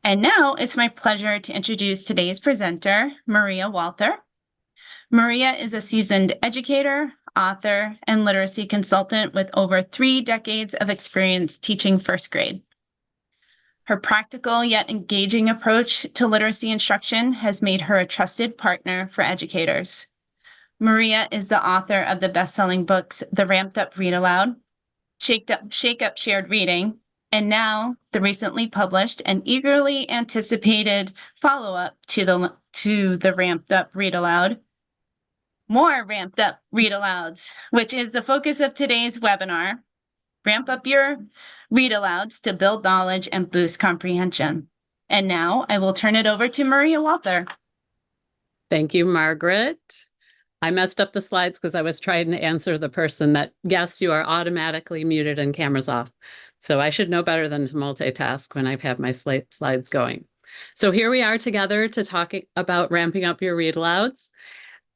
And now it's my pleasure to introduce today's presenter, Maria Walther. Maria is a seasoned educator, author, and literacy consultant with over 3 decades of experience teaching first grade. Her practical yet engaging approach to literacy instruction has made her a trusted partner for educators. Maria is the author of the best-selling books, The Ramped Up Read Aloud, Shake Up Shared Reading, and now the recently published and eagerly anticipated follow-up to the Ramped Up Read Aloud, More Ramped Up Read Alouds, which is the focus of today's webinar. Ramp up your read alouds to build knowledge and boost comprehension. And now I will turn it over to Maria Walther. Thank you, Margaret. I messed up the slides because I was trying to answer the person that, yes, you are automatically muted and cameras off. So I should know better than to multitask when I've had my slides going. So here we are together to talk about ramping up your read alouds.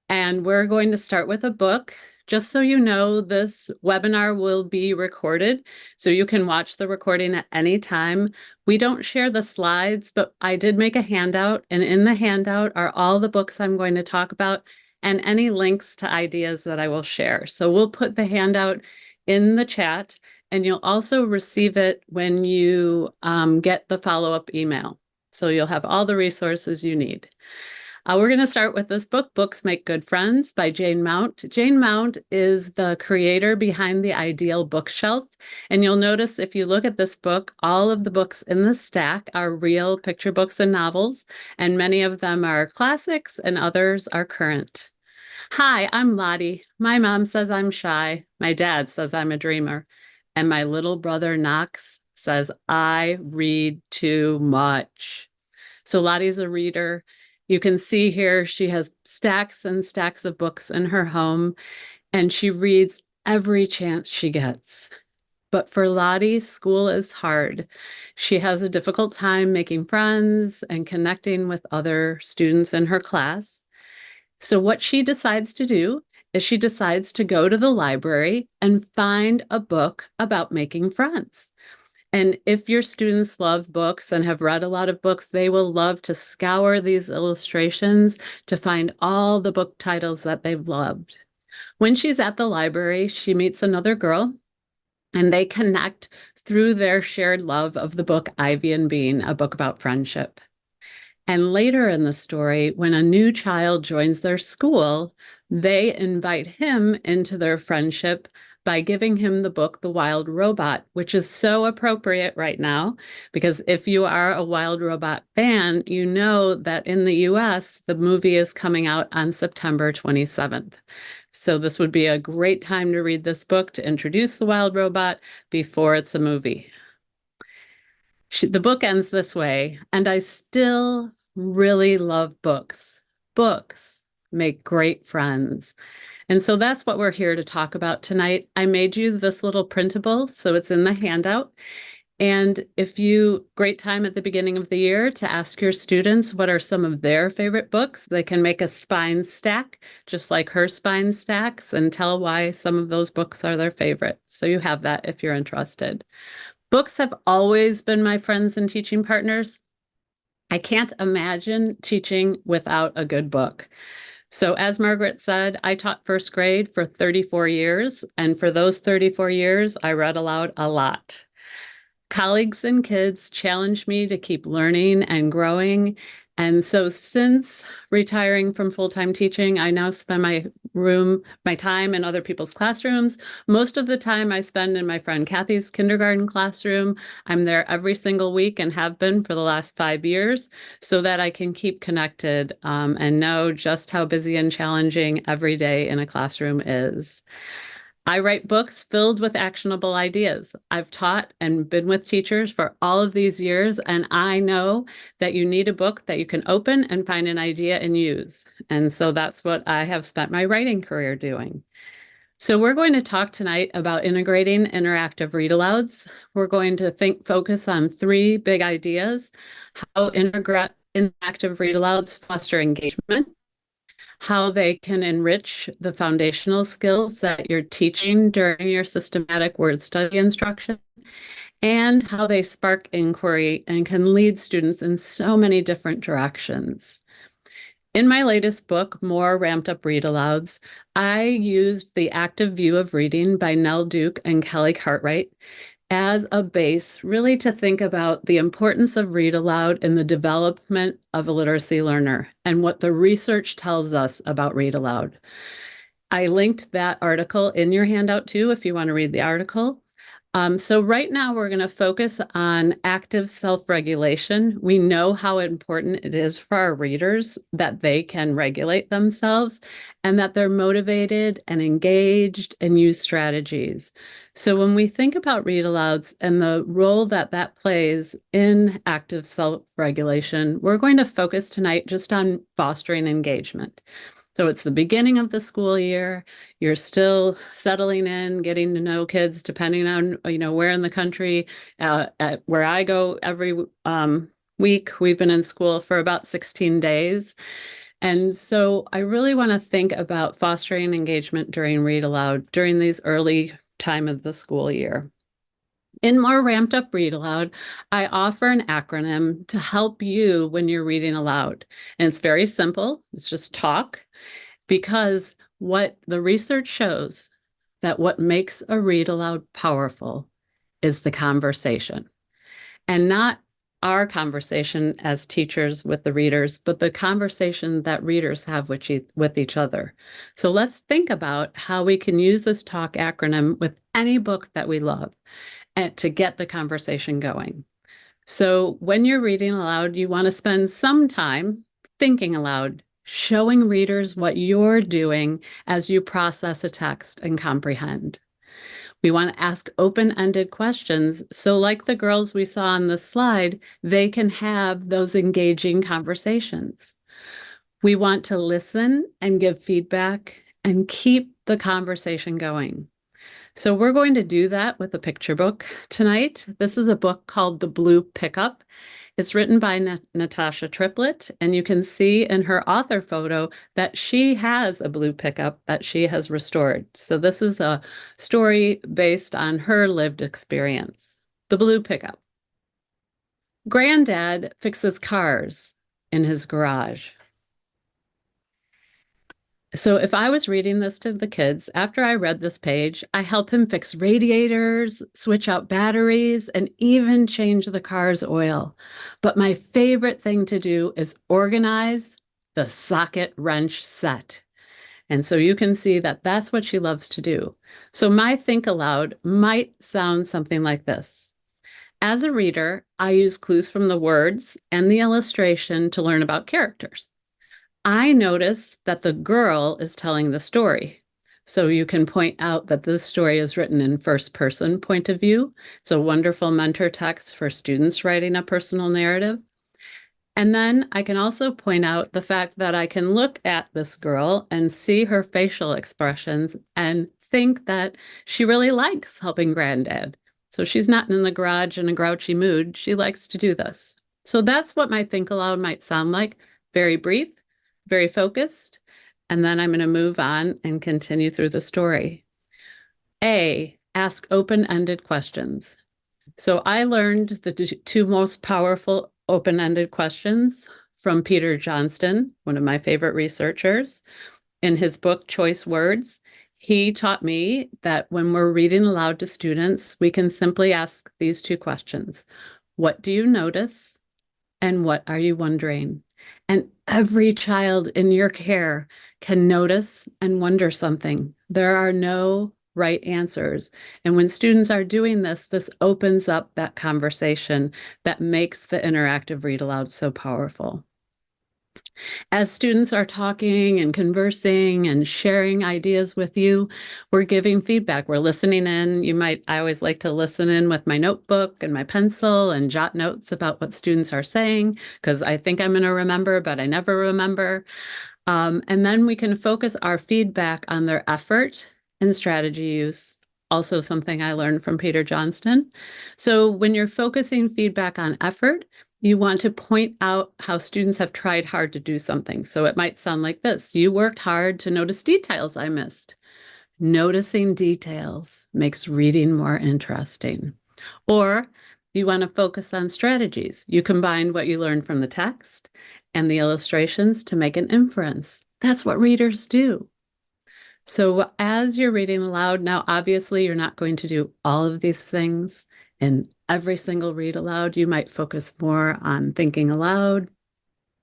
And we're going to start with a book. Just so you know, this webinar will be recorded, so you can watch the recording at any time. We don't share the slides, but I did make a handout, and in the handout are all the books I'm going to talk about and any links to ideas that I will share. So we'll put the handout in the chat, and you'll also receive it when you get the follow-up email. So you'll have all the resources you need. We're going to start with this book, Books Make Good Friends by Jane Mount. Jane Mount is the creator behind the Ideal Bookshelf. And you'll notice if you look at this book, all of the books in the stack are real picture books and novels, and many of them are classics and others are current. Hi, I'm Lottie. My mom says I'm shy. My dad says I'm a dreamer. And my little brother Knox says I read too much. So Lottie's a reader. You can see here she has stacks and stacks of books in her home, and she reads every chance she gets. But for Lottie, school is hard. She has a difficult time making friends and connecting with other students in her class. So what she decides to do is she decides to go to the library and find a book about making friends. And if your students love books and have read a lot of books, they will love to scour these illustrations to find all the book titles that they've loved. When she's at the library, she meets another girl, and they connect through their shared love of the book Ivy and Bean, a book about friendship. And later in the story, when a new child joins their school, they invite him into their friendship by giving him the book, The Wild Robot, which is so appropriate right now, because if you are a Wild Robot fan, you know that in the US, the movie is coming out on September 27th. So this would be a great time to read this book to introduce the Wild Robot before it's a movie. The book ends this way, and I still really love books. Books make great friends. And so that's what we're here to talk about tonight. I made you this little printable, so it's in the handout. And great time at the beginning of the year to ask your students what are some of their favorite books. They can make a spine stack, just like her spine stacks, and tell why some of those books are their favorite. So you have that if you're interested. Books have always been my friends and teaching partners. I can't imagine teaching without a good book. So as Margaret said, I taught first grade for 34 years, and for those 34 years, I read aloud a lot. Colleagues and kids challenged me to keep learning and growing. And so since retiring from full-time teaching, I now spend my time in other people's classrooms. Most of the time I spend in my friend Kathy's kindergarten classroom. I'm there every single week and have been for the last 5 years so that I can keep connected and know just how busy and challenging every day in a classroom is. I write books filled with actionable ideas. I've taught and been with teachers for all of these years, and I know that you need a book that you can open and find an idea and use. And so that's what I have spent my writing career doing. So we're going to talk tonight about integrating interactive read alouds. We're going to focus on 3 big ideas: how interactive read alouds foster engagement, how they can enrich the foundational skills that you're teaching during your systematic word study instruction, and how they spark inquiry and can lead students in so many different directions. In my latest book, More Ramped Up Read Alouds, I used The Active View of Reading by Nell Duke and Kelly Cartwright as a base, really to think about the importance of read aloud in the development of a literacy learner and what the research tells us about read aloud. I linked that article in your handout too, if you want to read the article. So right now we're going to focus on active self-regulation. We know how important it is for our readers that they can regulate themselves and that they're motivated and engaged and use strategies. So when we think about read alouds and the role that that plays in active self-regulation, we're going to focus tonight just on fostering engagement. So it's the beginning of the school year. You're still settling in, getting to know kids, depending on, where in the country. Where I go every week, we've been in school for about 16 days. And so I really want to think about fostering engagement during Read Aloud during these early time of the school year. In More Ramped Up Read Aloud, I offer an acronym to help you when you're reading aloud. And it's very simple. It's just talk, because what the research shows that what makes a read aloud powerful is the conversation. And not our conversation as teachers with the readers, but the conversation that readers have with each other. So let's think about how we can use this talk acronym with any book that we love and to get the conversation going. So when you're reading aloud, you want to spend some time thinking aloud, showing readers what you're doing as you process a text and comprehend. We want to ask open-ended questions. So like the girls we saw on the slide, they can have those engaging conversations. We want to listen and give feedback and keep the conversation going. So we're going to do that with a picture book tonight. This is a book called The Blue Pickup. It's written by Natasha Triplett, and you can see in her author photo that she has a blue pickup that she has restored. So this is a story based on her lived experience. The Blue Pickup. Granddad fixes cars in his garage. So if I was reading this to the kids, after I read this page, I help him fix radiators, switch out batteries, and even change the car's oil. But my favorite thing to do is organize the socket wrench set. And so you can see that that's what she loves to do. So my think aloud might sound something like this. As a reader, I use clues from the words and the illustration to learn about characters. I notice that the girl is telling the story. So you can point out that this story is written in first person point of view. It's a wonderful mentor text for students writing a personal narrative. And then I can also point out the fact that I can look at this girl and see her facial expressions and think that she really likes helping Granddad. So she's not in the garage in a grouchy mood. She likes to do this. So that's what my think aloud might sound like. Very brief, very focused, and then I'm going to move on and continue through the story. A, ask open-ended questions. So I learned the two most powerful open-ended questions from Peter Johnston, one of my favorite researchers. In his book, Choice Words, he taught me that when we're reading aloud to students, we can simply ask these two questions. What do you notice? And what are you wondering? And every child in your care can notice and wonder something. There are no right answers. And when students are doing this, this opens up that conversation that makes the interactive read aloud so powerful. As students are talking and conversing and sharing ideas with you, we're giving feedback. We're listening in. I always like to listen in with my notebook and my pencil and jot notes about what students are saying, because I think I'm going to remember, but I never remember. And then we can focus our feedback on their effort and strategy use. Also something I learned from Peter Johnston. So when you're focusing feedback on effort, you want to point out how students have tried hard to do something. So it might sound like this. You worked hard to notice details I missed. Noticing details makes reading more interesting. Or you want to focus on strategies. You combine what you learned from the text and the illustrations to make an inference. That's what readers do. So as you're reading aloud, now obviously you're not going to do all of these things in every single read aloud. You might focus more on thinking aloud.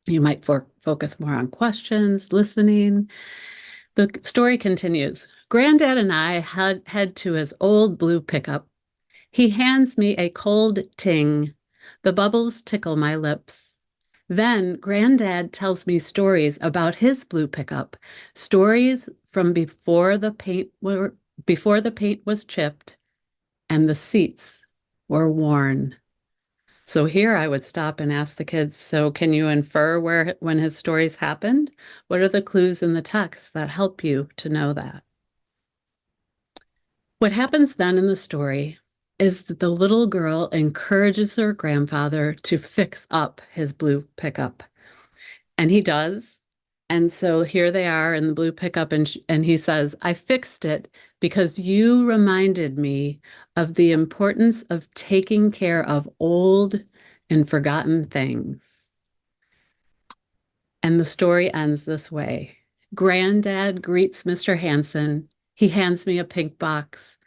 You might focus more on questions, listening. The story continues. Granddad and I head to his old blue pickup. He hands me a cold ting. The bubbles tickle my lips. Then Granddad tells me stories about his blue pickup, stories from before the paint was chipped and the seats were worn. So here I would stop and ask the kids, so can you infer when his stories happened? What are the clues in the text that help you to know that? What happens then in the story is that the little girl encourages her grandfather to fix up his blue pickup. And he does. And so here they are in the blue pickup, and he says, I fixed it because you reminded me of the importance of taking care of old and forgotten things. And the story ends this way. Granddad greets Mr. Hanson. He hands me a pink box.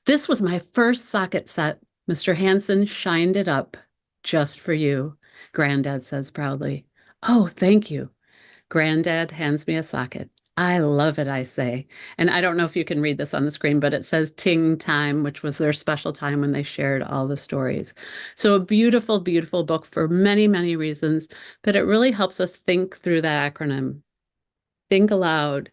This was my first socket set. Mr. Hanson shined it up just for you, Granddad says proudly. Oh, thank you. Granddad hands me a socket. I love it, I say. And I don't know if you can read this on the screen, but it says Ting Time, which was their special time when they shared all the stories. So a beautiful, beautiful book for many, many reasons, but it really helps us think through that acronym. Think aloud,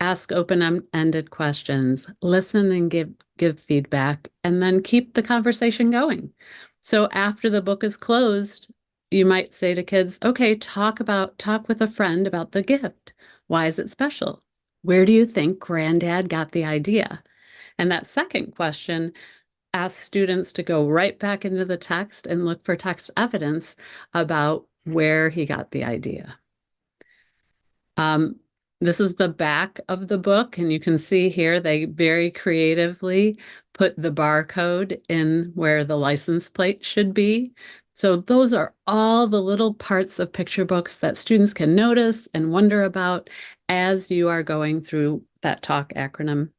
ask open-ended questions, listen and give feedback, and then keep the conversation going. So after the book is closed, you might say to kids, okay, talk with a friend about the gift. Why is it special? Where do you think Granddad got the idea? And that second question asks students to go right back into the text and look for text evidence about where he got the idea. This is the back of the book, and you can see here they very creatively put the barcode in where the license plate should be. So those are all the little parts of picture books that students can notice and wonder about as you are going through that TALK acronym.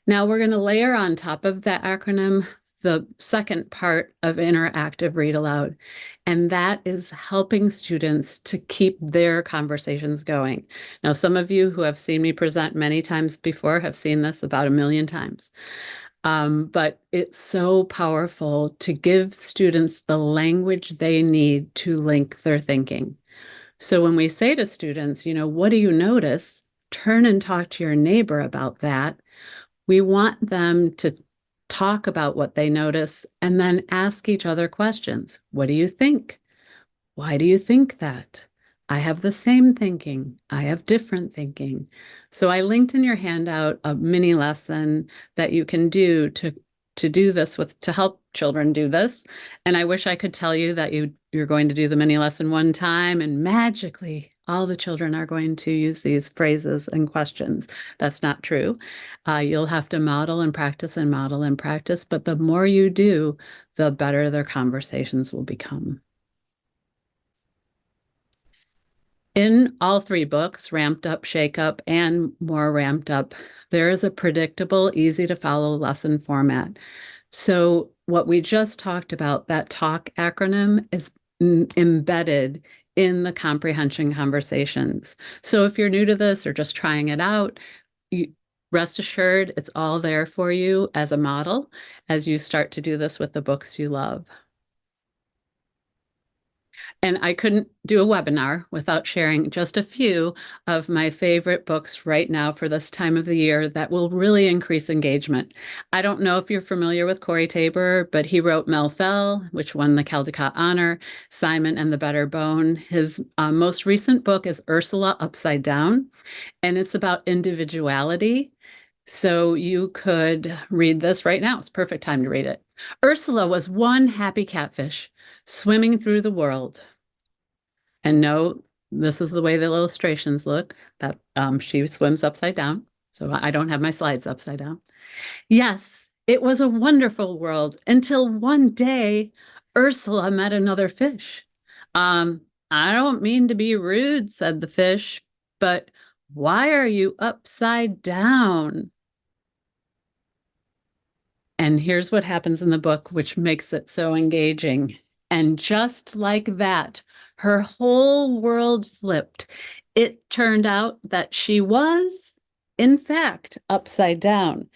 Now we're going to layer on top of that acronym the second part of interactive read aloud, and that is helping students to keep their conversations going. Now, some of you who have seen me present many times before have seen this about 1,000,000 times. But it's so powerful to give students the language they need to link their thinking. So when we say to students, what do you notice? Turn and talk to your neighbor about that. We want them to talk about what they notice and then ask each other questions. What do you think? Why do you think that? I have the same thinking. I have different thinking. So I linked in your handout a mini lesson that you can do to do this to help children do this. And I wish I could tell you that you're going to do the mini lesson one time and magically all the children are going to use these phrases and questions. That's not true. You'll have to model and practice and model and practice, but the more you do, the better their conversations will become. In all three books, Ramped Up, Shake Up, and More Ramped Up, there is a predictable, easy to follow lesson format. So what we just talked about, that TALK acronym, is embedded in the comprehension conversations. So if you're new to this or just trying it out, rest assured it's all there for you as a model as you start to do this with the books you love. And I couldn't do a webinar without sharing just a few of my favorite books right now for this time of the year that will really increase engagement. I don't know if you're familiar with Corey Tabor, but he wrote Mel Fell, which won the Caldecott Honor, Simon and the Better Bone. His most recent book is Ursula Upside Down, and it's about individuality. So you could read this right now. It's perfect time to read it. Ursula was one happy catfish swimming through the world. And no, this is the way the illustrations look, that she swims upside down. So I don't have my slides upside down. Yes, It was a wonderful world until one day Ursula met another fish. I don't mean to be rude, said the fish, but why are you upside down? And here's what happens in the book, which makes it so engaging. And just like that, her whole world flipped. It turned out that she was, in fact, upside down.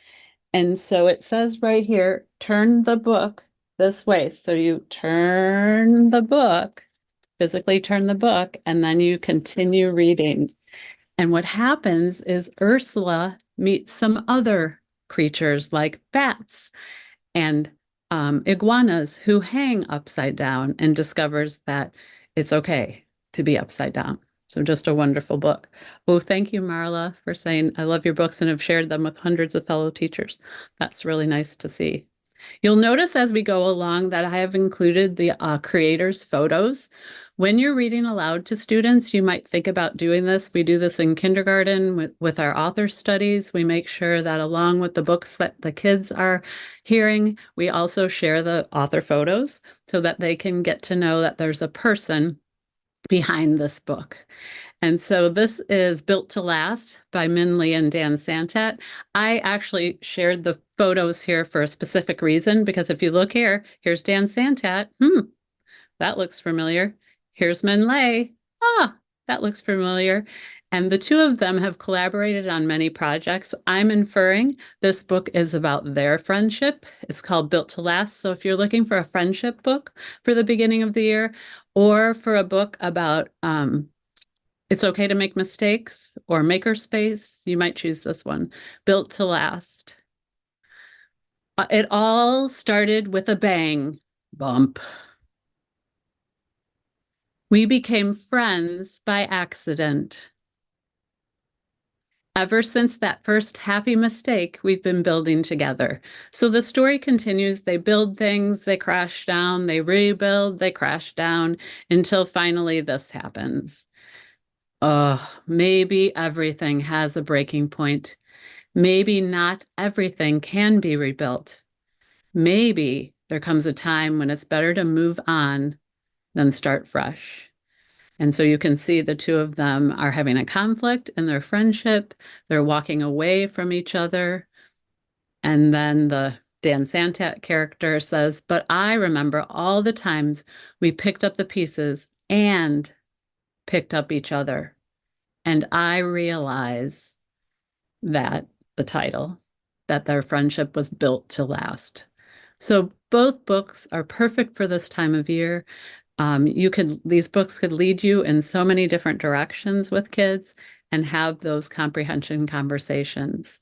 And so it says right here, turn the book this way. So you turn the book, physically turn the book, and then you continue reading. And what happens is Ursula meets some other creatures like bats and iguanas who hang upside down and discovers that it's okay to be upside down. So just a wonderful book. Oh, thank you, Marla, for saying I love your books and have shared them with hundreds of fellow teachers. That's really nice to see. You'll notice as we go along that I have included the creators' photos. When you're reading aloud to students, you might think about doing this. We do this in kindergarten with our author studies. We make sure that along with the books that the kids are hearing, we also share the author photos so that they can get to know that there's a person behind this book. And so this is Built to Last by Min Lee and Dan Santat. I actually shared the photos here for a specific reason, because if you look here, here's Dan Santat. That looks familiar. Here's Min Lee. That looks familiar. And the two of them have collaborated on many projects. I'm inferring this book is about their friendship. It's called Built to Last. So if you're looking for a friendship book for the beginning of the year, or for a book about it's okay to make mistakes or makerspace, you might choose this one, Built to Last. It all started with a bang, bump. We became friends by accident. Ever since that first happy mistake, we've been building together. So the story continues. They build things, they crash down, they rebuild, they crash down, until finally this happens. Maybe everything has a breaking point. Maybe not everything can be rebuilt. Maybe there comes a time when it's better to move on than start fresh. And so you can see the two of them are having a conflict in their friendship. They're walking away from each other. And then the Dan Santat character says, but I remember all the times we picked up the pieces and picked up each other. And I realize that the title, that their friendship was built to last. So both books are perfect for this time of year. These books could lead you in so many different directions with kids and have those comprehension conversations.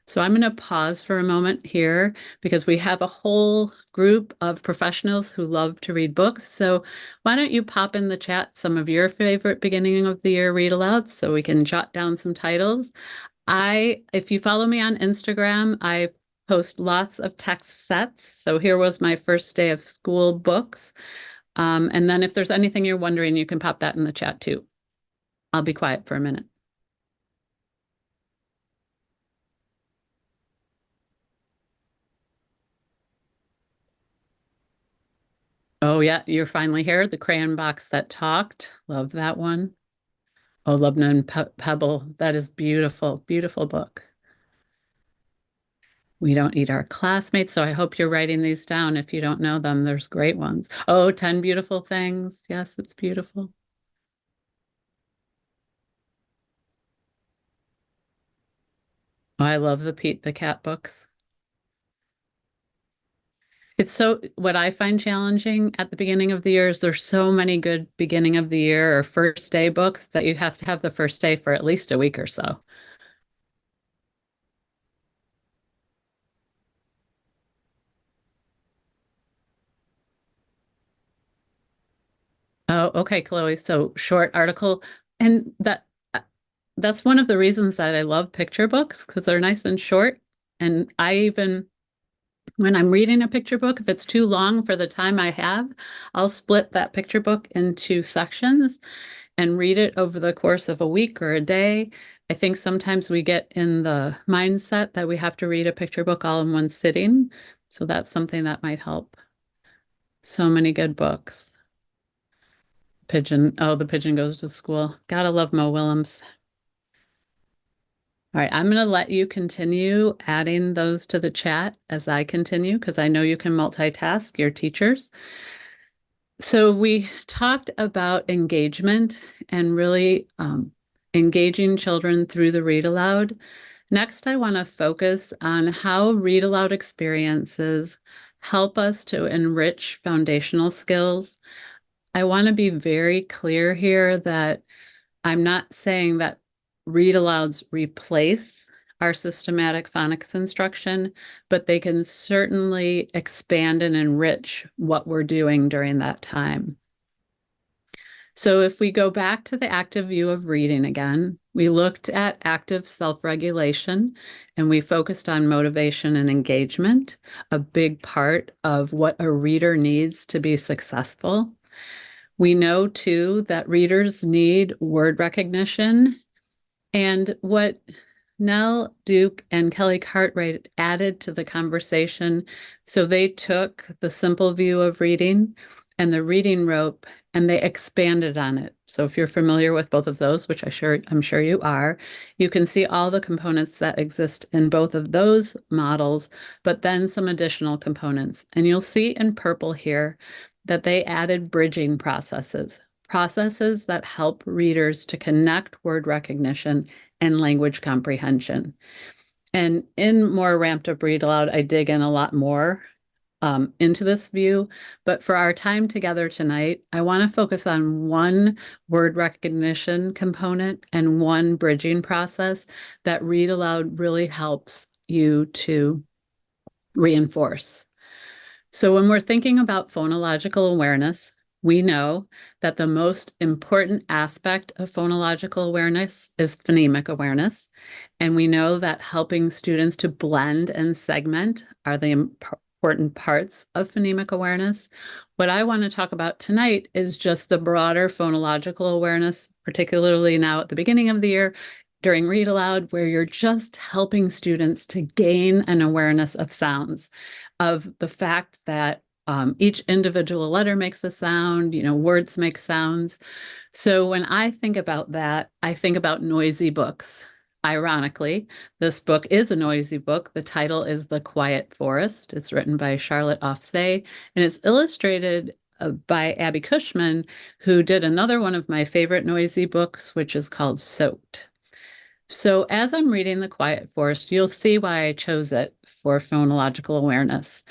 So I'm going to pause for a moment here because we have a whole group of professionals who love to read books. So why don't you pop in the chat some of your favorite beginning of the year read alouds so we can jot down some titles. If you follow me on Instagram, I post lots of text sets. So here was my first day of school books. And then if there's anything you're wondering, you can pop that in the chat too. I'll be quiet for a minute. Oh yeah, you're finally here. The Crayon Box That Talked. Love that one. Oh, Lebanon Pebble. That is beautiful, beautiful book. We Don't Eat Our Classmates. So I hope you're writing these down. If you don't know them, there's great ones. Oh, 10 Beautiful Things. Yes, it's beautiful. Oh, I love the Pete the Cat books. What I find challenging at the beginning of the year is there's so many good beginning of the year or first day books that you have to have the first day for at least a week or so. Oh, okay, Chloe. So short article. And that's one of the reasons that I love picture books, because they're nice and short. And when I'm reading a picture book, if it's too long for the time I have, I'll split that picture book into sections and read it over the course of a week or a day, I think sometimes we get in the mindset that we have to read a picture book all in one sitting. So that's something that might help. So many good books. Pigeon. Oh, the pigeon goes to school. Gotta love Mo Willems. All right, I'm going to let you continue adding those to the chat as I continue, because I know you can multitask, your teachers. So we talked about engagement and really engaging children through the read aloud. Next, I want to focus on how read aloud experiences help us to enrich foundational skills. I want to be very clear here that I'm not saying that read alouds replace our systematic phonics instruction, but they can certainly expand and enrich what we're doing during that time. So if we go back to the active view of reading again, we looked at active self-regulation and we focused on motivation and engagement, a big part of what a reader needs to be successful. We know too that readers need word recognition, and what Nell Duke and Kelly Cartwright added to the conversation. So they took the simple view of reading and the reading rope and they expanded on it. So if you're familiar with both of those, which I'm sure you are, you can see all the components that exist in both of those models, but then some additional components. And you'll see in purple here that they added bridging processes that help readers to connect word recognition and language comprehension. And in more ramped up read aloud, I dig in a lot more into this view. But for our time together tonight, I want to focus on one word recognition component and one bridging process that read aloud really helps you to reinforce. So when we're thinking about phonological awareness, we know that the most important aspect of phonological awareness is phonemic awareness. And we know that helping students to blend and segment are the important parts of phonemic awareness. What I want to talk about tonight is just the broader phonological awareness, particularly now at the beginning of the year, during read aloud, where you're just helping students to gain an awareness of sounds, of the fact that each individual letter makes a sound, words make sounds. So when I think about that, I think about noisy books. Ironically, this book is a noisy book. The title is The Quiet Forest. It's written by Charlotte Offsay, and it's illustrated by Abby Cushman, who did another one of my favorite noisy books, which is called Soaked. So as I'm reading The Quiet Forest, you'll see why I chose it for phonological awareness.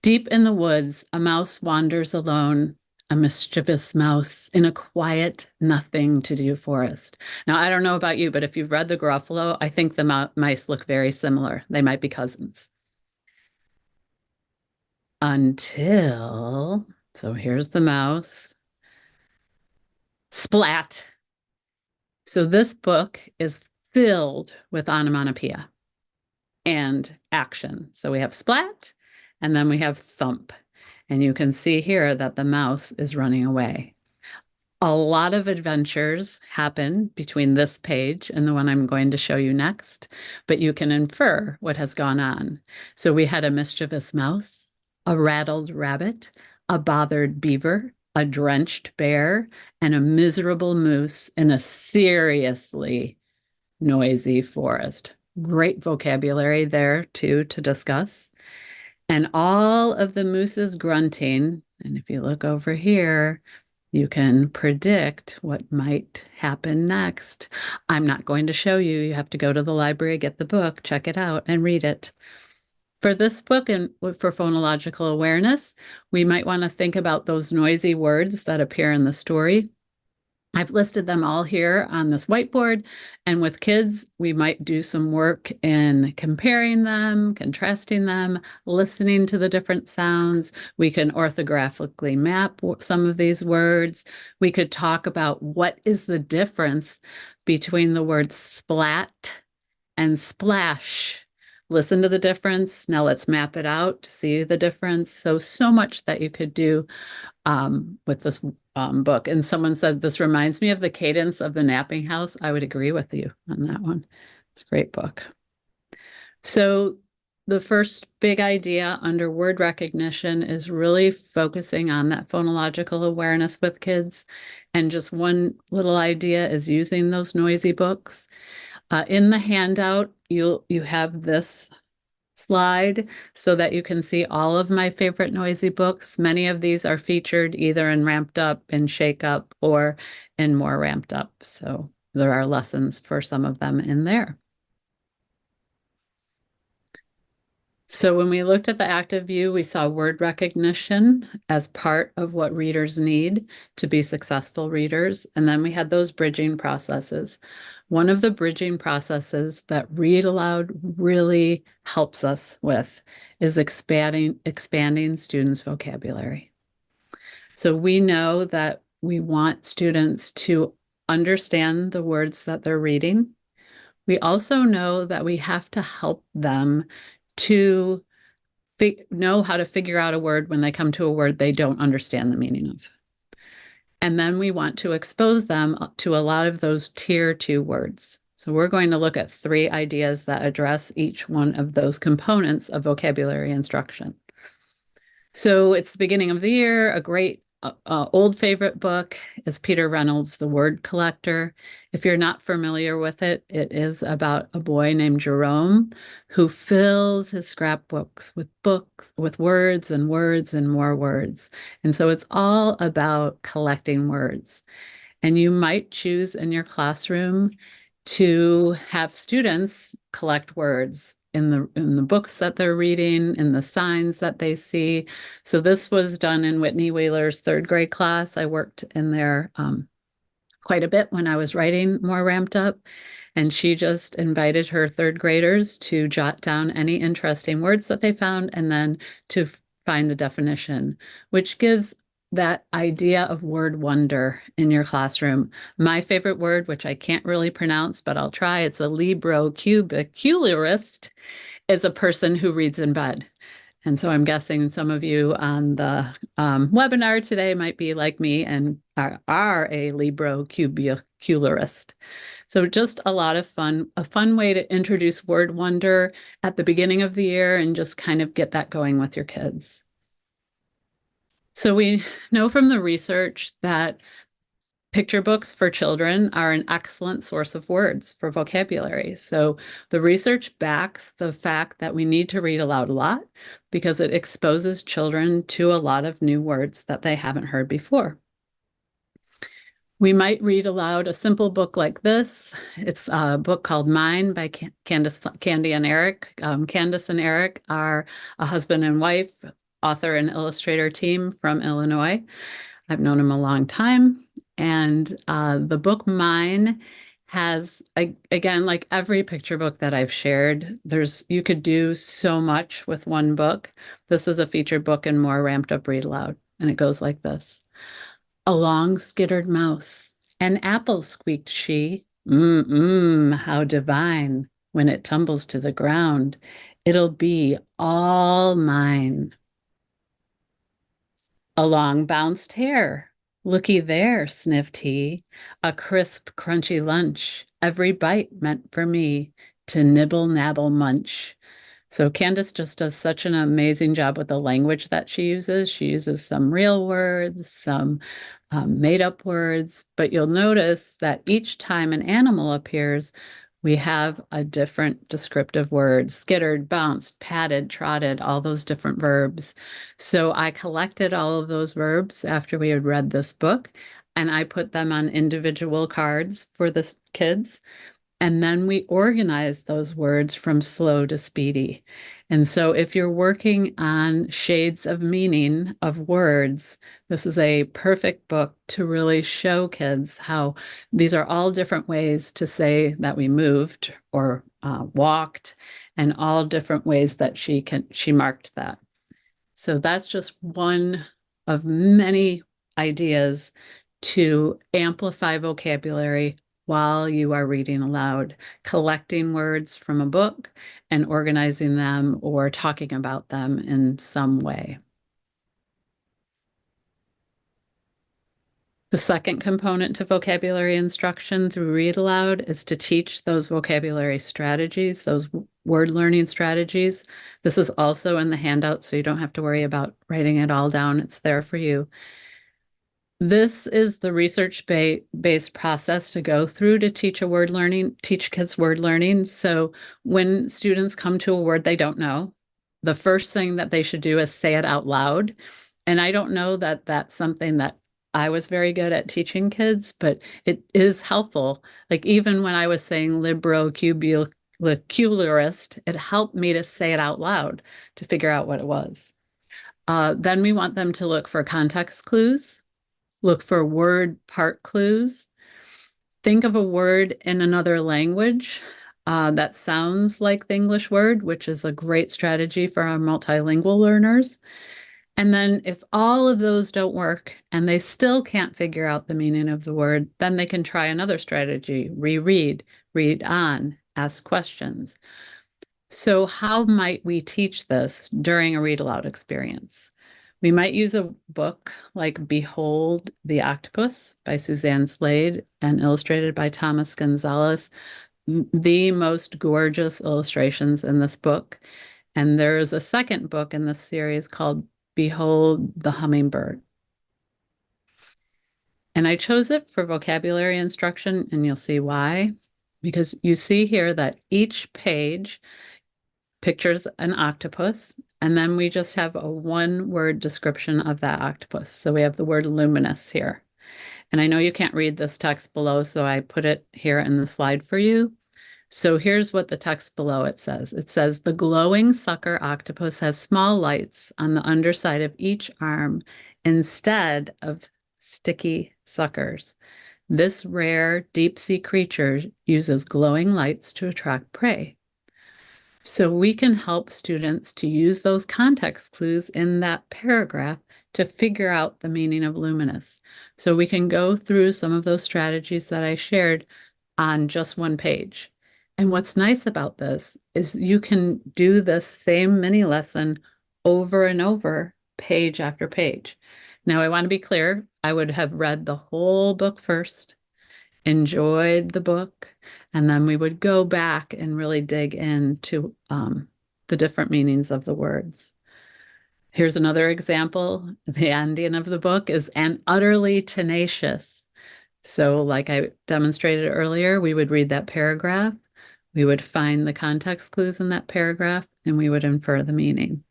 Deep in the woods, a mouse wanders alone, a mischievous mouse in a quiet, nothing-to-do forest. Now, I don't know about you, but if you've read the Gruffalo, I think the mice look very similar. They might be cousins. So here's the mouse. Splat. So this book is filled with onomatopoeia and action. So we have splat, and then we have thump. And you can see here that the mouse is running away. A lot of adventures happen between this page and the one I'm going to show you next, but you can infer what has gone on. So we had a mischievous mouse, a rattled rabbit, a bothered beaver, a drenched bear, and a miserable moose in a seriously noisy forest. Great vocabulary there, too, to discuss. And all of the moose's grunting, and if you look over here, you can predict what might happen next. I'm not going to show you. You have to go to the library, get the book, check it out, and read it. For this book and for phonological awareness, we might want to think about those noisy words that appear in the story. I've listed them all here on this whiteboard, and with kids, we might do some work in comparing them, contrasting them, listening to the different sounds. We can orthographically map some of these words. We could talk about what is the difference between the words splat and splash. Listen to the difference. Now let's map it out to see the difference. So much that you could do with this book. And someone said, this reminds me of the cadence of the napping house. I would agree with you on that one. It's a great book. So the first big idea under word recognition is really focusing on that phonological awareness with kids. And just one little idea is using those noisy books. In the handout, you have this slide so that you can see all of my favorite noisy books. Many of these are featured either in Ramped Up, in Shake Up, or in More Ramped Up. So there are lessons for some of them in there. So when we looked at the active view, we saw word recognition as part of what readers need to be successful readers. And then we had those bridging processes. One of the bridging processes that Read Aloud really helps us with is expanding students' vocabulary. So we know that we want students to understand the words that they're reading. We also know that we have to help them to know how to figure out a word when they come to a word they don't understand the meaning of. And then we want to expose them to a lot of those tier 2 words. So we're going to look at 3 ideas that address each one of those components of vocabulary instruction. So it's the beginning of the year. A great old favorite book is Peter Reynolds' The Word Collector. If you're not familiar with it, it is about a boy named Jerome who fills his scrapbooks with words and words and more words. And so it's all about collecting words. And you might choose in your classroom to have students collect words in the books that they're reading, in the signs that they see. So this was done in Whitney Wheeler's 3rd grade class. I worked in there quite a bit when I was writing More Ramped Up. And she just invited her 3rd graders to jot down any interesting words that they found and then to find the definition, which gives that idea of word wonder in your classroom. My favorite word, which I can't really pronounce, but I'll try, it's a librocubicularist, is a person who reads in bed. And so I'm guessing some of you on the webinar today might be like me and are a librocubicularist. So just a lot of fun, a fun way to introduce word wonder at the beginning of the year and just kind of get that going with your kids. So we know from the research that picture books for children are an excellent source of words for vocabulary. So the research backs the fact that we need to read aloud a lot because it exposes children to a lot of new words that they haven't heard before. We might read aloud a simple book like this. It's a book called Mine by Candy and Eric. Candace and Eric are a husband and wife, author and illustrator team from Illinois. I've known him a long time. And the book Mine has, again, like every picture book that I've shared, you could do so much with one book. This is a featured book in More Ramped Up Read Aloud. And it goes like this. Along skittered mouse, an apple squeaked she. How divine. When it tumbles to the ground, it'll be all mine. Along bounced hare. Looky there, sniffed he. A crisp, crunchy lunch. Every bite meant for me to nibble, nabble, munch. So Candace just does such an amazing job with the language that she uses. She uses some real words, some made-up words, but you'll notice that each time an animal appears, we have a different descriptive word: skittered, bounced, patted, trotted, all those different verbs. So I collected all of those verbs after we had read this book, and I put them on individual cards for the kids. And then we organize those words from slow to speedy. And so if you're working on shades of meaning of words, this is a perfect book to really show kids how these are all different ways to say that we moved or walked, and all different ways that she marked that. So that's just one of many ideas to amplify vocabulary while you are reading aloud, collecting words from a book and organizing them or talking about them in some way. The second component to vocabulary instruction through Read Aloud is to teach those vocabulary strategies, those word learning strategies. This is also in the handout, so you don't have to worry about writing it all down. It's there for you. This is the research-based process to go through to teach kids word learning. So when students come to a word they don't know, the first thing that they should do is say it out loud. And I don't know that that's something that I was very good at teaching kids, but it is helpful. Like even when I was saying librocularist, it helped me to say it out loud to figure out what it was. Then we want them to look for context clues, look for word part clues, think of a word in another language that sounds like the English word, which is a great strategy for our multilingual learners. And then if all of those don't work and they still can't figure out the meaning of the word, then they can try another strategy, reread, read on, ask questions. So how might we teach this during a read aloud experience? We might use a book like Behold the Octopus by Suzanne Slade and illustrated by Thomas Gonzalez, the most gorgeous illustrations in this book. And there's a second book in this series called Behold the Hummingbird. And I chose it for vocabulary instruction, and you'll see why. Because you see here that each page pictures an octopus, and then we just have a one-word description of that octopus. So we have the word luminous here. And I know you can't read this text below, so I put it here in the slide for you. So here's what the text below it says. It says, the glowing sucker octopus has small lights on the underside of each arm instead of sticky suckers. This rare deep-sea creature uses glowing lights to attract prey. So we can help students to use those context clues in that paragraph to figure out the meaning of luminous. So we can go through some of those strategies that I shared on just one page. And what's nice about this is you can do this same mini lesson over and over, page after page. Now, I want to be clear, I would have read the whole book first, enjoyed the book, and then we would go back and really dig into the different meanings of the words. Here's another example. The ending of the book is "and utterly tenacious." So like I demonstrated earlier, we would read that paragraph, we would find the context clues in that paragraph, and we would infer the meaning.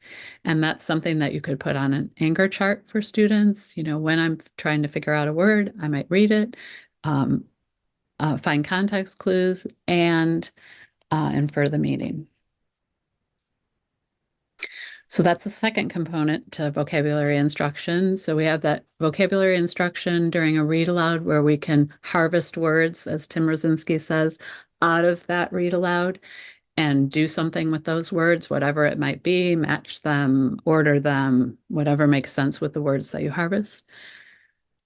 And that's something that you could put on an anchor chart for students. You know, when I'm trying to figure out a word, I might read it, find context clues, and infer the meaning. So that's the second component to vocabulary instruction. So we have that vocabulary instruction during a read aloud where we can harvest words, as Tim Rosinski says, out of that read aloud and do something with those words, whatever it might be, match them, order them, whatever makes sense with the words that you harvest.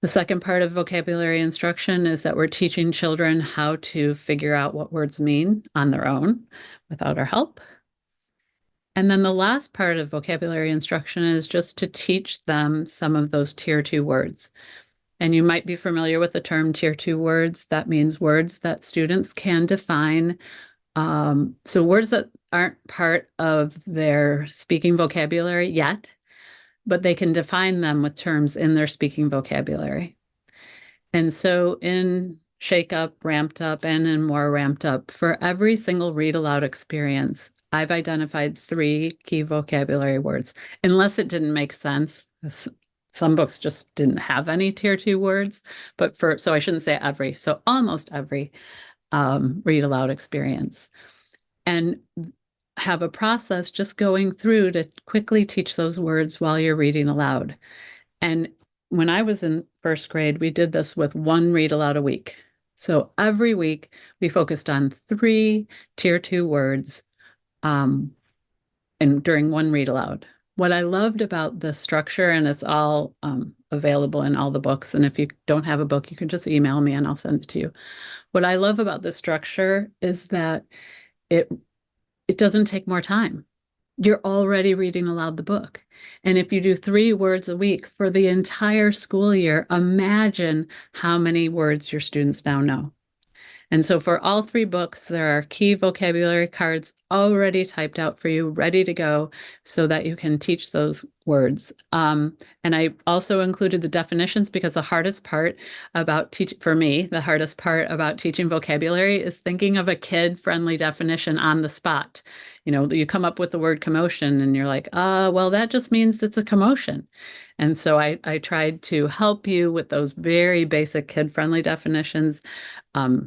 The second part of vocabulary instruction is that we're teaching children how to figure out what words mean on their own without our help. And then the last part of vocabulary instruction is just to teach them some of those tier 2 words. And you might be familiar with the term tier 2 words. That means words that students can define. So words that aren't part of their speaking vocabulary yet, but they can define them with terms in their speaking vocabulary. And so in Shake Up, Ramped Up, and in More Ramped Up, for every single read aloud experience, I've identified 3 key vocabulary words, unless it didn't make sense. Some books just didn't have any tier 2 words, but so I shouldn't say every, so almost every read aloud experience. And have a process just going through to quickly teach those words while you're reading aloud. And when I was in first grade, we did this with 1 read aloud a week. So every week we focused on 3 tier 2 words and during 1 read aloud. What I loved about the structure, and it's all available in all the books, and if you don't have a book, you can just email me and I'll send it to you. What I love about the structure is that it doesn't take more time. you're already reading aloud the book. And if you do 3 words a week for the entire school year, imagine how many words your students now know. And so for all 3 books, there are key vocabulary cards already typed out for you, ready to go, so that you can teach those words. And I also included the definitions because the hardest part about for me, the hardest part about teaching vocabulary is thinking of a kid-friendly definition on the spot. You know, you come up with the word commotion and you're like, well, that just means it's a commotion. And so I tried to help you with those very basic kid-friendly definitions.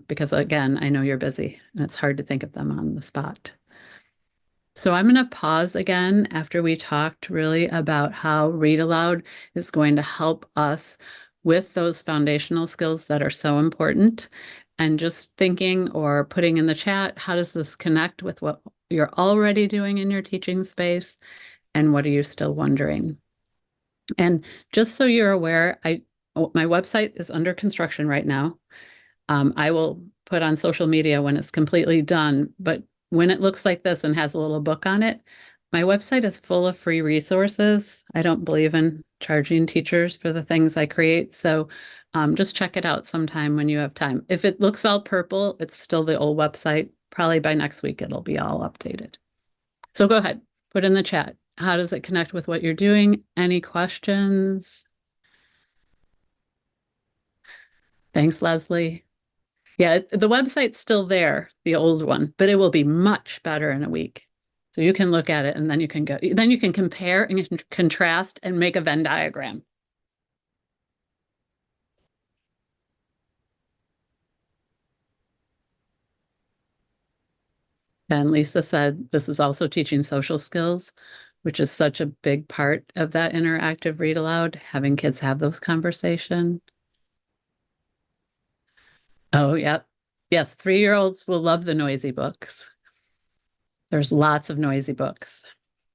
Because again, I know you're busy and it's hard to think of them on the spot. So I'm going to pause again after we talked really about how Read Aloud is going to help us with those foundational skills that are so important, and just thinking or putting in the chat, how does this connect with what you're already doing in your teaching space, and what are you still wondering? And just so you're aware, my website is under construction right now. I will put on social media when it's completely done, but when it looks like this and has a little book on it, my website is full of free resources. I don't believe in charging teachers for the things I create, so just check it out sometime when you have time. If it looks all purple, it's still the old website. Probably by next week, it'll be all updated. So go ahead, put in the chat. How does it connect with what you're doing? Any questions? Thanks, Leslie. Yeah, the website's still there, the old one, but it will be much better in a week. So you can look at it and then you can compare and contrast and make a Venn diagram. And Lisa said, this is also teaching social skills, which is such a big part of that interactive read aloud, having kids have those conversations. Oh, yep. Yes, 3-year-olds will love the noisy books. There's lots of noisy books.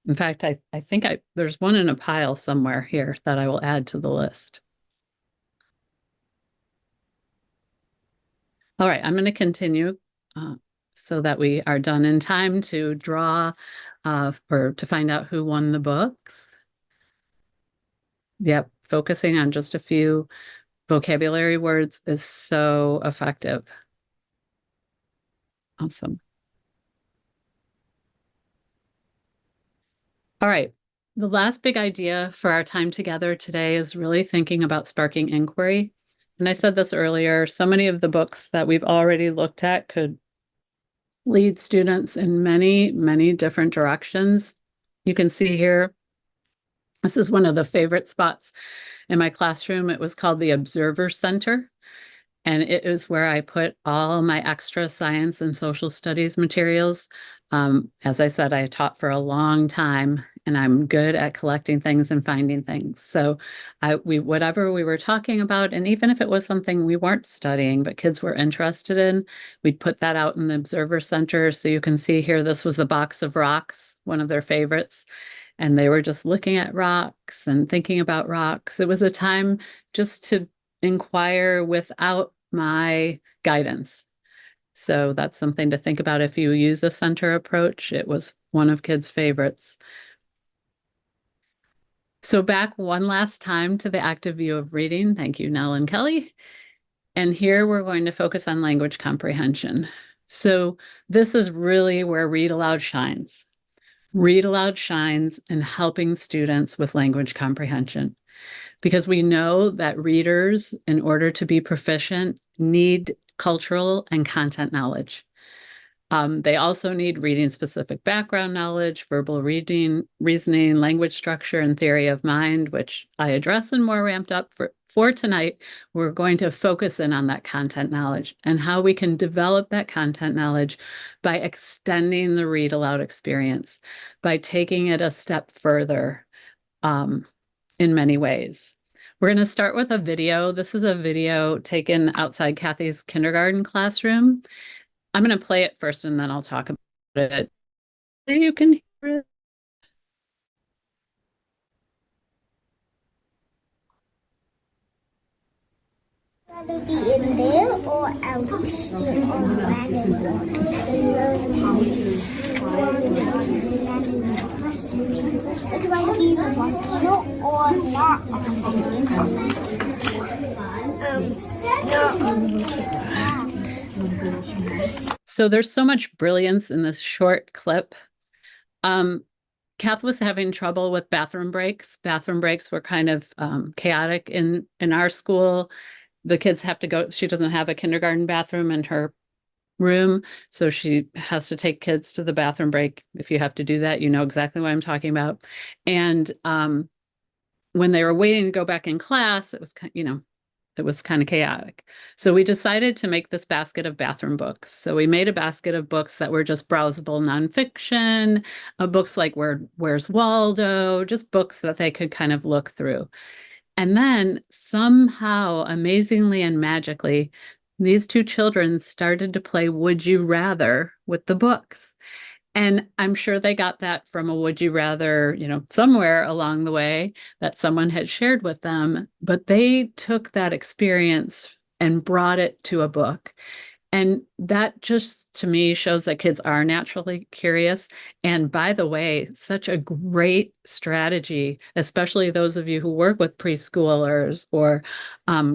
In fact, I think there's one in a pile somewhere here that I will add to the list. All right, I'm going to continue so that we are done in time to draw or to find out who won the books. Yep, focusing on just a few vocabulary words is so effective. Awesome. All right. The last big idea for our time together today is really thinking about sparking inquiry. And I said this earlier, so many of the books that we've already looked at could lead students in many, many different directions. You can see here, this is one of the favorite spots in my classroom. It was called the Observer Center. And it is where I put all my extra science and social studies materials. As I said, I taught for a long time and I'm good at collecting things and finding things. So whatever we were talking about, and even if it was something we weren't studying, but kids were interested in, we'd put that out in the Observer Center. So you can see here, this was the box of rocks, one of their favorites. And they were just looking at rocks and thinking about rocks. It was a time just to inquire without my guidance. So that's something to think about if you use a center approach. It was one of kids' favorites. So back one last time to the active view of reading. Thank you, Nell and Kelly. And here we're going to focus on language comprehension. So this is really where Read Aloud shines. Read Aloud shines in helping students with language comprehension, because we know that readers, in order to be proficient, need cultural and content knowledge. They also need reading-specific background knowledge, verbal reading, reasoning, language structure, and theory of mind, which I address and more ramped up for tonight. We're going to focus in on that content knowledge and how we can develop that content knowledge by extending the read aloud experience, by taking it a step further in many ways. We're going to start with a video. This is a video taken outside Kathy's kindergarten classroom. I'm going to play it first and then I'll talk about it. So you can hear it. Rather be in there or out here on the wagon. asking or not asking? Not. So there's so much brilliance in this short clip. Kath was having trouble with bathroom breaks. Bathroom breaks were kind of chaotic in our school. The kids have to go, she doesn't have a kindergarten bathroom in her room, so she has to take kids to the bathroom break. If you have to do that, you know exactly what I'm talking about. And when they were waiting to go back in class, it was, it was kind of chaotic. So we decided to make this basket of bathroom books. So we made a basket of books that were just browsable nonfiction, books like Where's Waldo, just books that they could kind of look through. And then somehow, amazingly and magically, these two children started to play Would You Rather with the books. And I'm sure they got that from a Would You Rather, somewhere along the way that someone had shared with them. But they took that experience and brought it to a book. And that just, to me, shows that kids are naturally curious. And by the way, such a great strategy, especially those of you who work with preschoolers or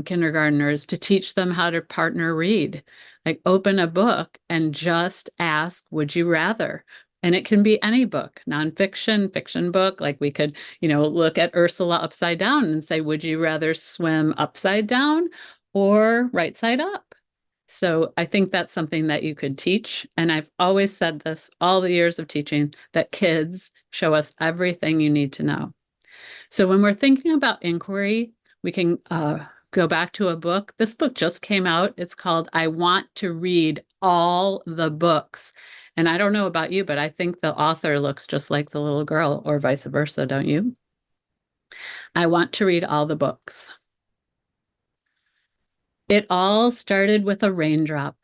kindergartners, to teach them how to partner read. Like open a book and just ask, would you rather? And it can be any book, nonfiction, fiction book. Like we could, look at Ursula upside down and say, would you rather swim upside down or right side up? So I think that's something that you could teach. And I've always said this all the years of teaching, that kids show us everything you need to know. So when we're thinking about inquiry, we can go back to a book. This book just came out. It's called I Want to Read All the Books. And I don't know about you, but I think the author looks just like the little girl, or vice versa, don't you? I want to read all the books. It all started with a raindrop.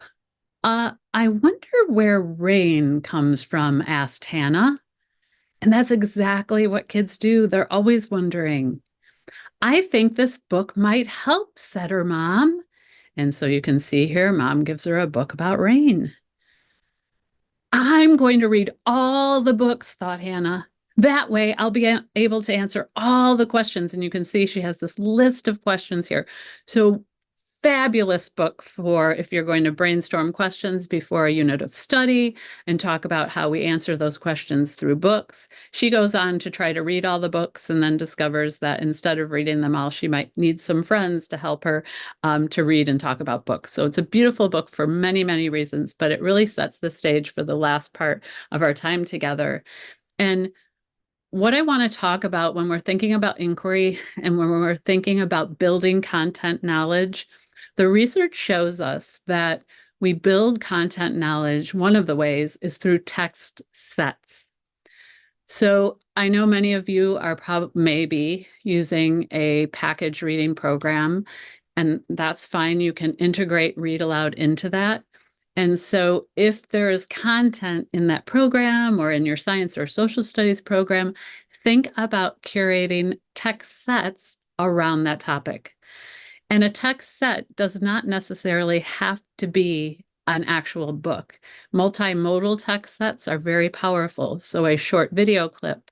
I wonder where rain comes from, asked Hannah. And that's exactly what kids do. They're always wondering. I think this book might help, said her mom. And so you can see here, Mom gives her a book about rain. I'm going to read all the books, thought Hannah. That way I'll be able to answer all the questions. And you can see she has this list of questions here. So fabulous book for if you're going to brainstorm questions before a unit of study and talk about how we answer those questions through books. She goes on to try to read all the books and then discovers that instead of reading them all, she might need some friends to help her to read and talk about books. So it's a beautiful book for many, many reasons, but it really sets the stage for the last part of our time together. And what I want to talk about when we're thinking about inquiry and when we're thinking about building content knowledge, the research shows us that we build content knowledge. One of the ways is through text sets. So I know many of you are maybe using a package reading program, and that's fine. You can integrate Read Aloud into that. And so if there is content in that program or in your science or social studies program, think about curating text sets around that topic. And a text set does not necessarily have to be an actual book. Multimodal text sets are very powerful. So a short video clip,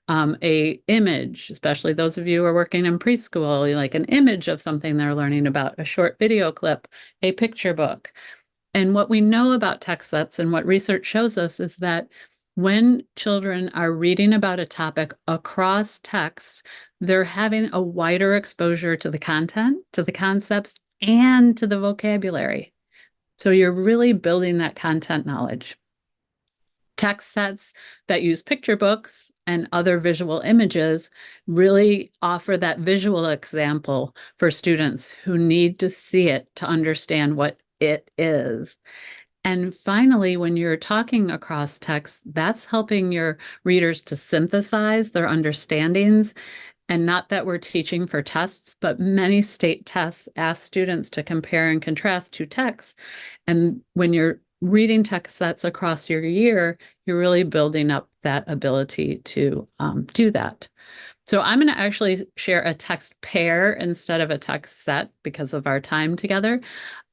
a image, especially those of you who are working in preschool, like an image of something they're learning about, a short video clip, a picture book. And what we know about text sets and what research shows us is that when children are reading about a topic across text, they're having a wider exposure to the content, to the concepts, and to the vocabulary. So you're really building that content knowledge. Text sets that use picture books and other visual images really offer that visual example for students who need to see it to understand what it is. And finally, when you're talking across text, that's helping your readers to synthesize their understandings. And not that we're teaching for tests, but many state tests ask students to compare and contrast two texts. And when you're reading text sets across your year, you're really building up that ability to do that. So I'm going to actually share a text pair instead of a text set because of our time together.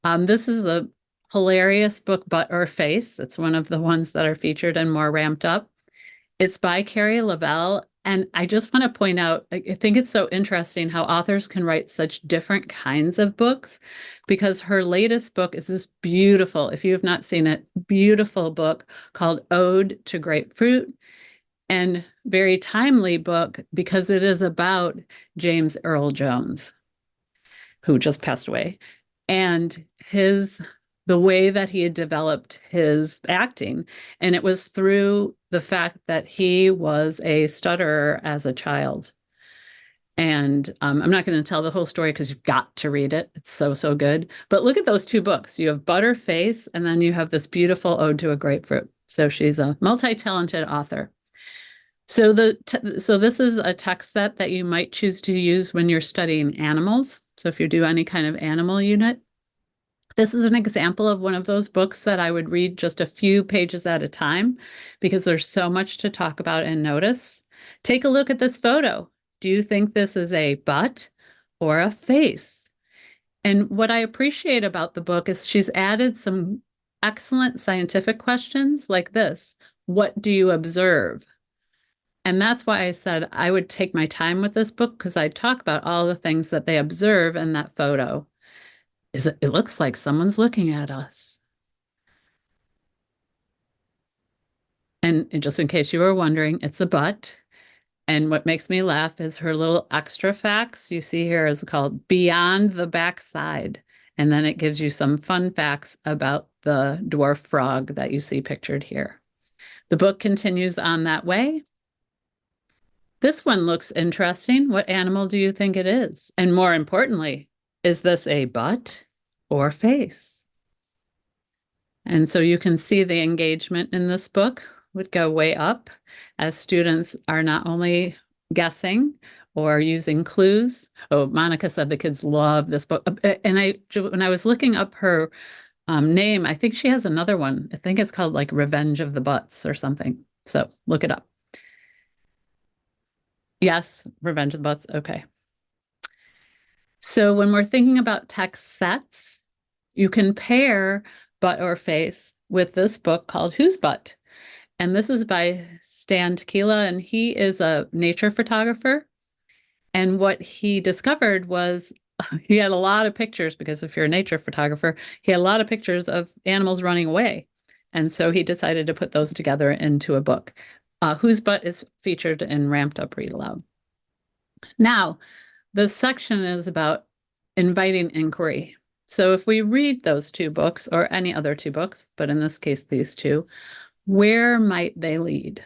This is the hilarious book, Butt or Face. It's one of the ones that are featured and more ramped up. It's by Carrie Lavelle, And I just want to point out, I think it's so interesting how authors can write such different kinds of books, because her latest book is this beautiful, if you have not seen it, beautiful book called Ode to Grapefruit, and very timely book because it is about James Earl Jones, who just passed away, and the way that he had developed his acting. And it was through the fact that he was a stutterer as a child. And I'm not going to tell the whole story because you've got to read it. It's so, so good. But look at those two books. You have Butterface, and then you have this beautiful Ode to a Grapefruit. So she's a multi-talented author. So this is a text set that you might choose to use when you're studying animals. So if you do any kind of animal unit, this is an example of one of those books that I would read just a few pages at a time because there's so much to talk about and notice. Take a look at this photo. Do you think this is a butt or a face? And what I appreciate about the book is she's added some excellent scientific questions like this. What do you observe? And that's why I said I would take my time with this book, because I talk about all the things that they observe in that photo. It looks like someone's looking at us. And just in case you were wondering, it's a butt. And what makes me laugh is her little extra facts you see here is called Beyond the Backside. And then it gives you some fun facts about the dwarf frog that you see pictured here. The book continues on that way. This one looks interesting. What animal do you think it is? And more importantly, is this a butt or face? And so you can see the engagement in this book would go way up as students are not only guessing or using clues. Oh, Monica said the kids love this book. And when I was looking up her name, I think she has another one. I think it's called like Revenge of the Butts or something. So look it up. Yes, Revenge of the Butts. Okay. So when we're thinking about text sets, you can pair butt or face with this book called Whose Butt? And this is by Stan Tequila, and he is a nature photographer. And what he discovered was he had a lot of pictures, because if you're a nature photographer, he had a lot of pictures of animals running away. And so he decided to put those together into a book. Whose Butt is featured in Ramped Up Read Aloud. Now, the section is about inviting inquiry. So if we read those two books, or any other two books, but in this case, these two, where might they lead?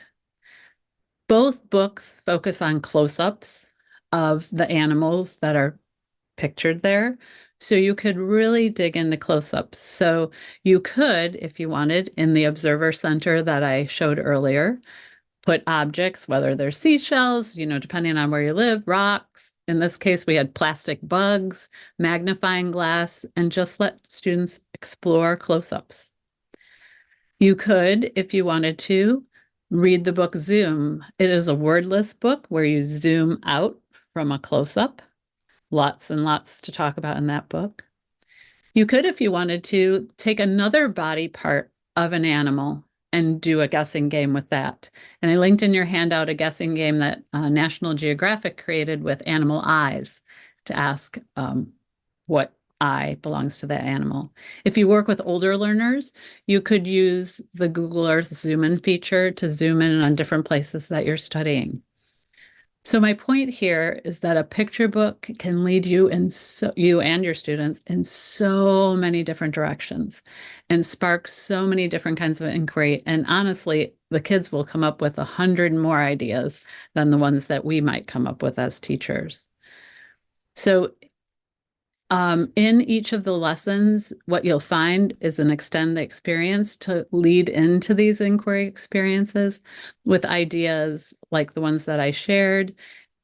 Both books focus on close-ups of the animals that are pictured there. So you could really dig into close-ups. So you could, if you wanted, in the observer center that I showed earlier, put objects, whether they're seashells, depending on where you live, rocks. In this case, we had plastic bugs, magnifying glass, and just let students explore close-ups. You could, if you wanted to, read the book Zoom. It is a wordless book where you zoom out from a close-up. Lots and lots to talk about in that book. You could, if you wanted to, take another body part of an animal and do a guessing game with that. And I linked in your handout a guessing game that National Geographic created with animal eyes to ask what eye belongs to that animal. If you work with older learners, you could use the Google Earth zoom in feature to zoom in on different places that you're studying. So my point here is that a picture book can lead you you and your students in so many different directions and spark so many different kinds of inquiry. And honestly, the kids will come up with 100 more ideas than the ones that we might come up with as teachers. So in each of the lessons, what you'll find is an extend the experience to lead into these inquiry experiences with ideas like the ones that I shared.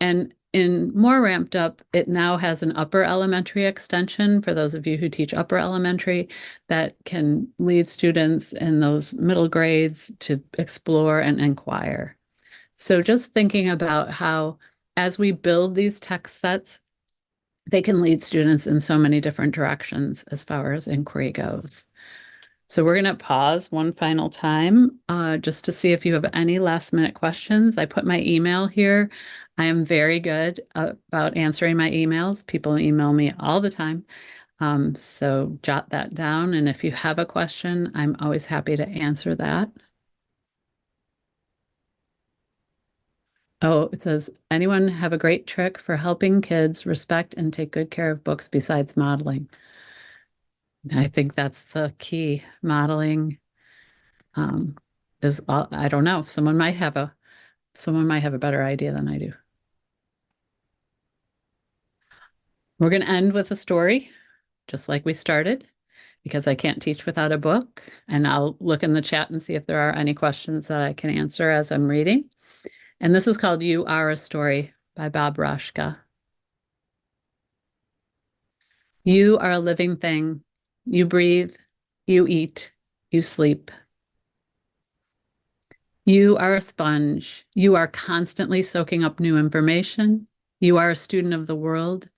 And in More Ramped Up, it now has an upper elementary extension for those of you who teach upper elementary that can lead students in those middle grades to explore and inquire. So just thinking about how, as we build these text sets, they can lead students in so many different directions as far as inquiry goes. So we're going to pause one final time just to see if you have any last minute questions. I put my email here. I am very good about answering my emails. People email me all the time. So jot that down. And if you have a question, I'm always happy to answer that. Oh, it says, anyone have a great trick for helping kids respect and take good care of books besides modeling? I think that's the key. Modeling is, I don't know, someone might have a better idea than I do. We're going to end with a story, just like we started, because I can't teach without a book. And I'll look in the chat and see if there are any questions that I can answer as I'm reading. And this is called You Are a Story by Bob Roshka. You are a living thing. You breathe, you eat, you sleep. You are a sponge. You are constantly soaking up new information. You are a student of the world.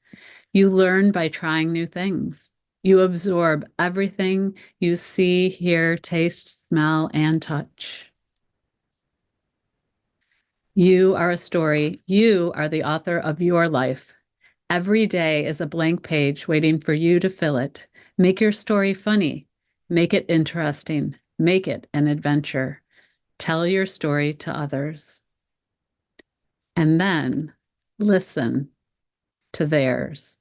You learn by trying new things. You absorb everything you see, hear, taste, smell, and touch. You are a story. You are the author of your life. Every day is a blank page waiting for you to fill it. Make your story funny. Make it interesting. Make it an adventure. Tell your story to others. And then listen to theirs.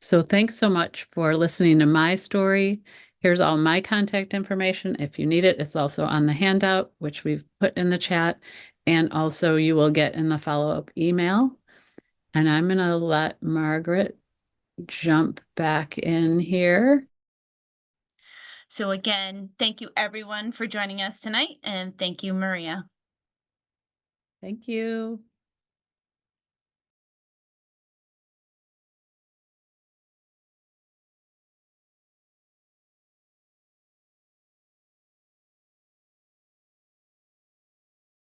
So thanks so much for listening to my story. Here's all my contact information. If you need it, it's also on the handout, which we've put in the chat. And also you will get in the follow-up email. And I'm going to let Margaret jump back in here. So again, thank you everyone for joining us tonight, and thank you, Maria. Thank you.